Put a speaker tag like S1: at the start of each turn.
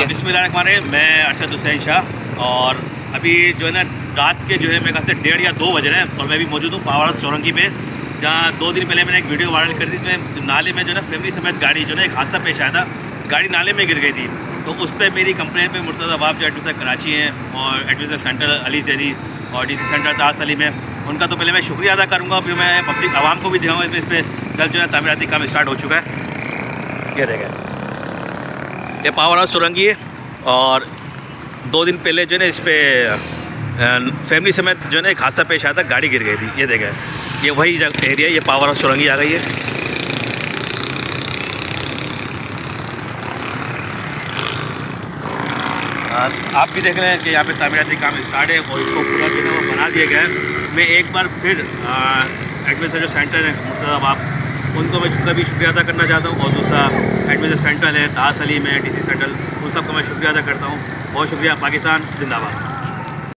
S1: बिस्मिल्लाहिर्रहमानिर्रहीम। मैं अरशद हुसैन शाह और अभी जो है ना रात के जो है मेरे ख्याल से 1:30 या 2 बज रहे हैं और मैं भी मौजूद हूँ पावर हाउस चौरंगी पे, जहाँ 2 दिन पहले मैंने एक वीडियो वायरल कर दी जिसमें नाले में जो है ना फैमिली समेत गाड़ी जो है एक हादसा पेश आया था, गाड़ी नाले में गिर गई थी। तो उस पर मेरी कंप्लेंट पे मुर्तज़ा बाब जो एडमिशन कराची हैं और एडमिशन सेंटर अली जैदी और DC सेंटर तास अली में, उनका तो पहले मैं शुक्रिया अदा करूँगा, फिर मैं पब्लिक आवाम को भी दिखाऊँगा। इस पर कल जो है तामीराती काम स्टार्ट हो चुका है। ये रहेगा, ये पावर हाउस चौरंगी है और 2 दिन पहले जो है ना इस पर फैमिली समेत जो है ना एक हादसा पेश आया था, गाड़ी गिर गई थी। ये देखा, ये वही एरिया, ये पावर हाउस चौरंगी आ गई है। आप भी देख रहे हैं कि यहाँ पे तामीराती काम स्टार्ट है और इसको पूरा जो है वो बना दिया गया है। मैं एक बार फिर एडमिशन सेंटर है मुर्तज़ा बाब, उनको मैं उनका भी शुक्रिया अदा करना चाहता हूँ और दूसरा एडमिशन सेंटर है तास अली में DC सेंटर, उन सबको मैं शुक्रिया अदा करता हूँ। बहुत शुक्रिया। पाकिस्तान जिंदाबाद।